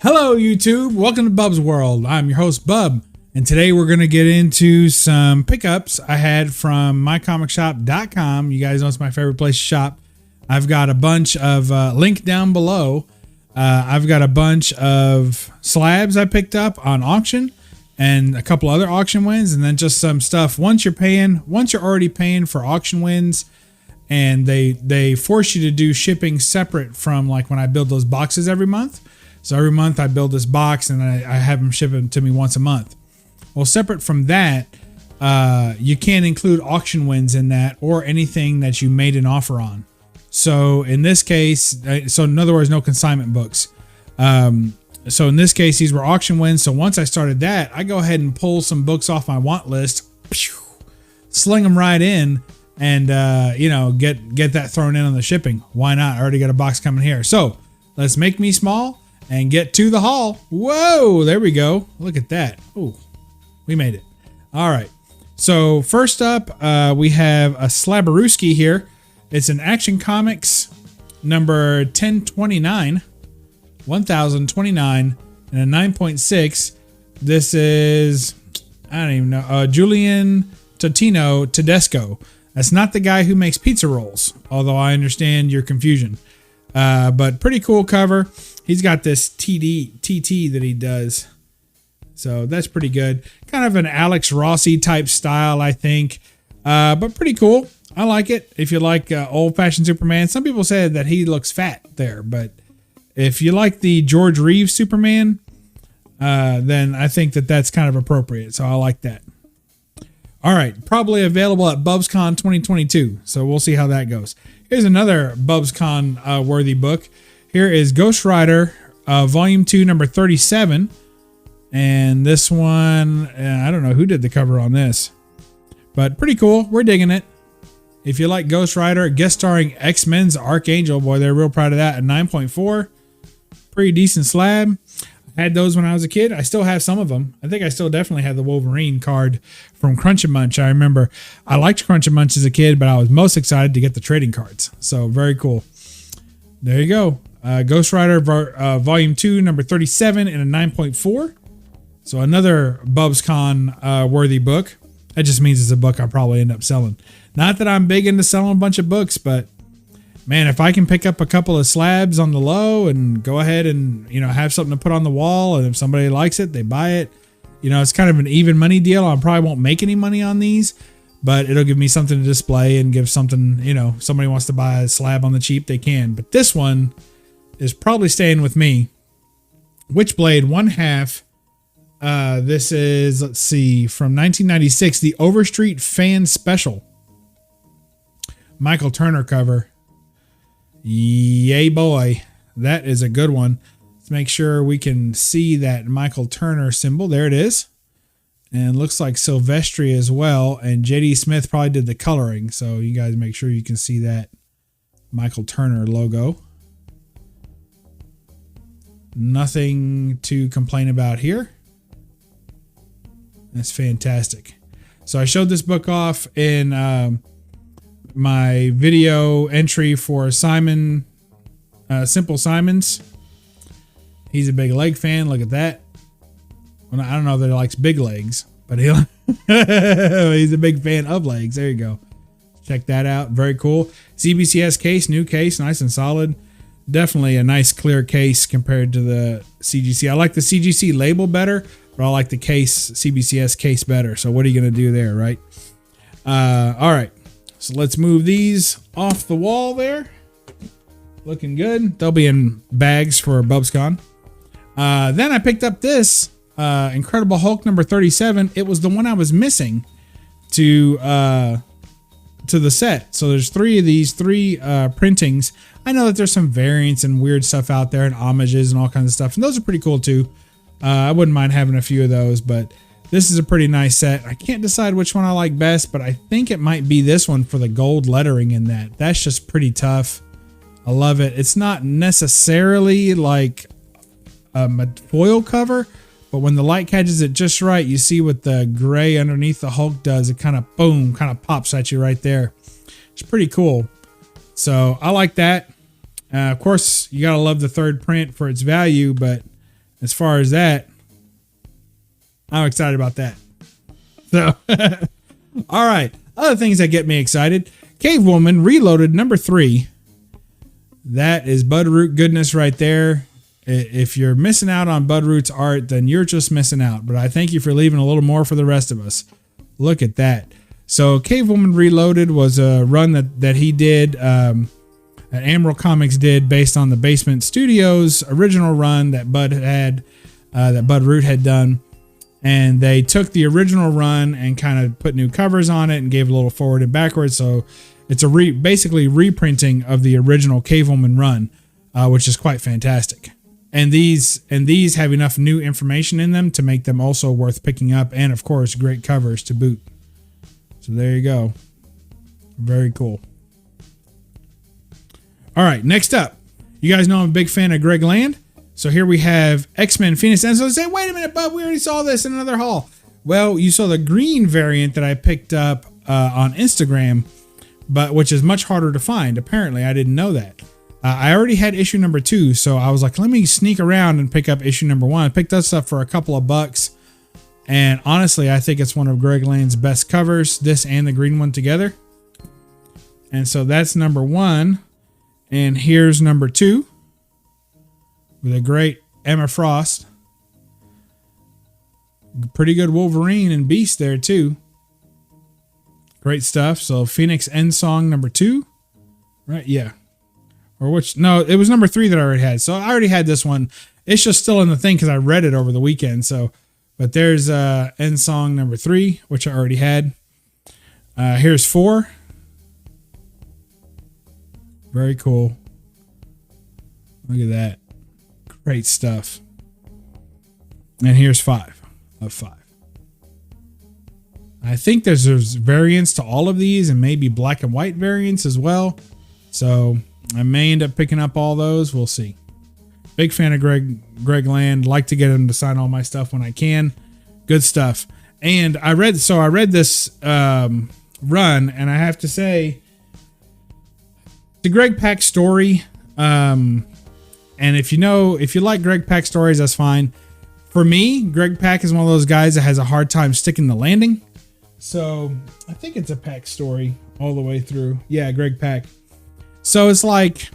Hello YouTube, welcome to Bub's World. I'm your host Bub, and today we're going to get into some pickups I had from mycomicshop.com. You guys know it's my favorite place to shop. I've got a bunch of, link down below, I've got a bunch of slabs I picked up on auction and a couple other auction wins, and then just some stuff once you're already paying for auction wins, and they force you to do shipping separate from like when I build those boxes every month. So every month I build this box and I have them ship it to me once a month. Well, separate from that, you can't include auction wins in that or anything that you made an offer on. So in this case, so in other words, no consignment books. So in this case, these were auction wins. So once I started that, I go ahead and pull some books off my want list, sling them right in, and get that thrown in on the shipping. Why not? I already got a box coming here. So let's make me small and get to the haul. Whoa, there we go. Look at that. Oh, we made it. All right. So first up, we have a Slabberooski here. It's an Action Comics number 1029, 1029, and a 9.6. This is, I don't even know, Julian Totino Tedesco. That's not the guy who makes pizza rolls, although I understand your confusion. But pretty cool cover. He's got this TT that he does. So that's pretty good. Kind of an Alex Rossi type style, I think. But pretty cool. I like it. If you like old-fashioned Superman. Some people say that he looks fat there. But if you like the George Reeves Superman, then I think that that's kind of appropriate. So I like that. All right. Probably available at BUB'SCon 2022. So we'll see how that goes. Here's another BUB'SCon worthy book. Here is Ghost Rider, Volume 2, number 37. And this one, I don't know who did the cover on this, but pretty cool. We're digging it. If you like Ghost Rider, guest starring X-Men's Archangel, boy, they're real proud of that. A 9.4. Pretty decent slab. I had those when I was a kid. I still have some of them. I think I still definitely have the Wolverine card from Crunch and Munch. I remember I liked Crunch and Munch as a kid, but I was most excited to get the trading cards. So very cool. There you go. Ghost Rider Volume 2, number 37, and a 9.4. So another BUB'SCon worthy book. That just means it's a book I'll probably end up selling. Not that I'm big into selling a bunch of books, but man, if I can pick up a couple of slabs on the low and go ahead and, have something to put on the wall, and if somebody likes it, they buy it. It's kind of an even money deal. I probably won't make any money on these, but it'll give me something to display and give something, somebody wants to buy a slab on the cheap, they can. But this one is probably staying with me. Witchblade 1/2. This is, let's see, from 1996, the Overstreet Fan Special. Michael Turner cover. Yay boy. That is a good one. Let's make sure we can see that Michael Turner symbol. There it is. And looks like Silvestri as well. And JD Smith probably did the coloring. So you guys make sure you can see that Michael Turner logo. Nothing to complain about here. That's fantastic. So I showed this book off in my video entry for Simon, Simple Simons. He's a big leg fan. Look at that. Well, I don't know that he likes big legs, but he's a big fan of legs. There you go. Check that out. Very cool. CBCS case, new case, nice and solid. Definitely a nice clear case compared to the CGC. I like the CGC label better, but I like the case, CBCS case better. So what are you going to do there, right? All right. So let's move these off the wall there. Looking good. They'll be in bags for BUB'SCon. Then I picked up this Incredible Hulk number 37. It was the one I was missing to the set. So there's three of these, printings. I know that there's some variants and weird stuff out there and homages and all kinds of stuff. And those are pretty cool too. I wouldn't mind having a few of those, but this is a pretty nice set. I can't decide which one I like best, but I think it might be this one for the gold lettering in that. That's just pretty tough. I love it. It's not necessarily like a foil cover, but when the light catches it just right, you see what the gray underneath the Hulk does. It kind of, boom, kind of pops at you right there. It's pretty cool. So I like that. Of course, you got to love the third print for its value, but as far as that, I'm excited about that. So, all right. Other things that get me excited. Cavewoman Reloaded #3. That is Bud Root goodness right there. If you're missing out on Bud Root's art, then you're just missing out. But I thank you for leaving a little more for the rest of us. Look at that. So Cavewoman Reloaded was a run that he did, that Emerald Comics did based on the Basement Studios original run that Bud Root had done. And they took the original run and kind of put new covers on it and gave a little forward and backwards. So it's a basically reprinting of the original Cavewoman run, which is quite fantastic. And these have enough new information in them to make them also worth picking up, and of course, great covers to boot. So there you go. Very cool. All right, next up, you guys know I'm a big fan of Greg Land. So here we have X-Men Phoenix. And so say, wait a minute, Bub, we already saw this in another haul. Well, you saw the green variant that I picked up on Instagram, but which is much harder to find. Apparently, I didn't know that. I already had issue #2, so I was like, let me sneak around and pick up issue #1. I picked this up for a couple of bucks, and honestly, I think it's one of Greg Land's best covers, this and the green one together. And so that's #1, and here's #2 with a great Emma Frost. Pretty good Wolverine and Beast there too. Great stuff. So Phoenix End Song #2, right? Yeah. Or which? No, it was #3 that I already had. So I already had this one. It's just still in the thing because I read it over the weekend. So, but there's End Song #3, which I already had. Here's 4. Very cool. Look at that. Great stuff. And here's 5 of 5. I think there's variants to all of these and maybe black and white variants as well. So I may end up picking up all those. We'll see. Big fan of Greg Land. Like to get him to sign all my stuff when I can. Good stuff. And I read this run, and I have to say, the Greg Pak story. And if you like Greg Pak stories, that's fine. For me, Greg Pak is one of those guys that has a hard time sticking the landing. So I think it's a Pak story all the way through. Yeah, Greg Pak. So it's like,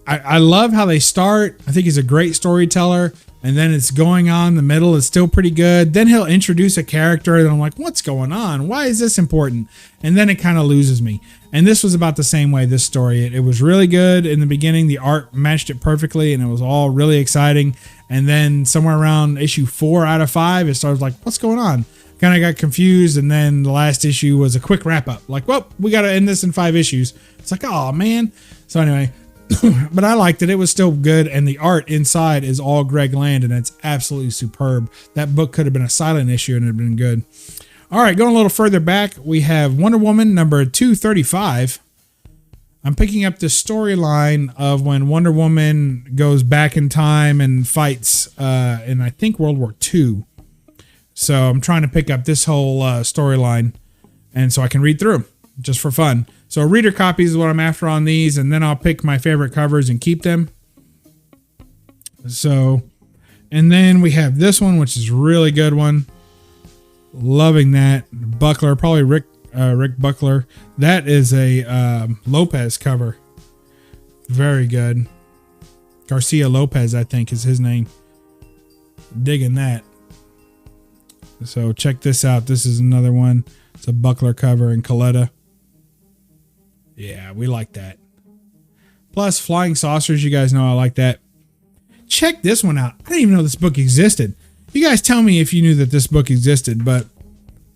I love how they start. I think he's a great storyteller. And then it's going on. The middle is still pretty good. Then he'll introduce a character and I'm like, what's going on? Why is this important? And then it kind of loses me. And this was about the same way, this story. It was really good in the beginning. The art matched it perfectly and it was all really exciting. And then somewhere around issue 4 out of 5, it started like, what's going on? Kind of got confused. And then the last issue was a quick wrap up. Like, well, we got to end this in 5 issues. It's like, oh man. So anyway, but I liked it. It was still good. And the art inside is all Greg Land and it's absolutely superb. That book could have been a silent issue and it would have been good. All right, going a little further back, we have Wonder Woman number 235. I'm picking up the storyline of when Wonder Woman goes back in time and fights in, I think, World War II. So I'm trying to pick up this whole storyline and so I can read through them just for fun. So reader copies is what I'm after on these, and then I'll pick my favorite covers and keep them. So, and then we have this one, which is a really good one. Loving that. Buckler, probably Rick Buckler. That is a Lopez cover. Very good. Garcia Lopez, I think, is his name. Digging that. So check this out. This is another one. It's a Buckler cover in Coletta. Yeah, we like that. Plus, flying saucers. You guys know I like that. Check this one out. I didn't even know this book existed. You guys tell me if you knew that this book existed, but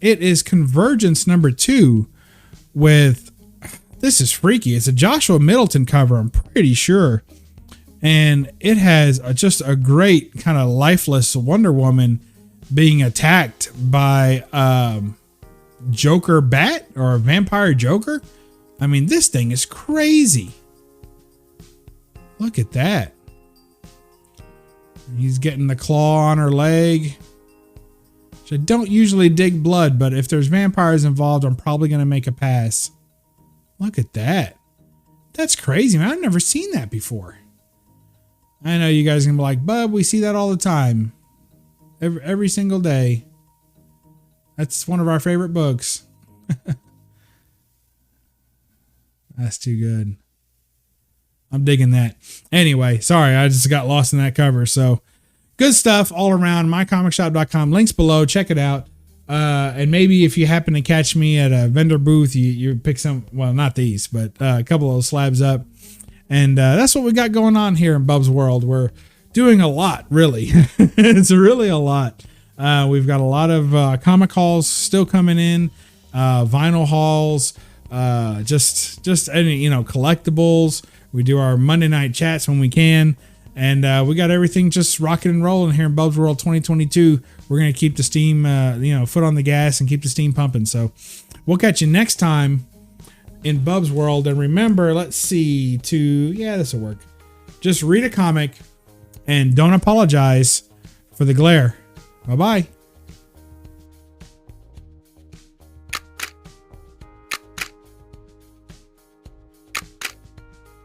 it is Convergence number 2 with, this is freaky. It's a Joshua Middleton cover, I'm pretty sure. And it has just a great kind of lifeless Wonder Woman being attacked by Joker Bat or a Vampire Joker. I mean, this thing is crazy. Look at that. He's getting the claw on her leg. Which I don't usually dig blood, but if there's vampires involved, I'm probably going to make a pass. Look at that. That's crazy, man. I've never seen that before. I know you guys are gonna be like, Bub, we see that all the time. Every single day. That's one of our favorite books. That's too good. I'm digging that. Anyway, sorry, I just got lost in that cover. So good stuff all around. mycomicshop.com. Links below. Check it out. And maybe if you happen to catch me at a vendor booth, you pick some, well, not these, but a couple of those slabs up. And that's what we got going on here in Bub's World. We're doing a lot, really. It's really a lot. We've got a lot of comic hauls still coming in, vinyl hauls, just any, collectibles. We do our Monday night chats when we can. And we got everything just rocking and rolling here in Bub's World 2022. We're going to keep the steam, foot on the gas and keep the steam pumping. So we'll catch you next time in Bub's World. And remember, let's see, this will work. Just read a comic and don't apologize for the glare. Bye-bye.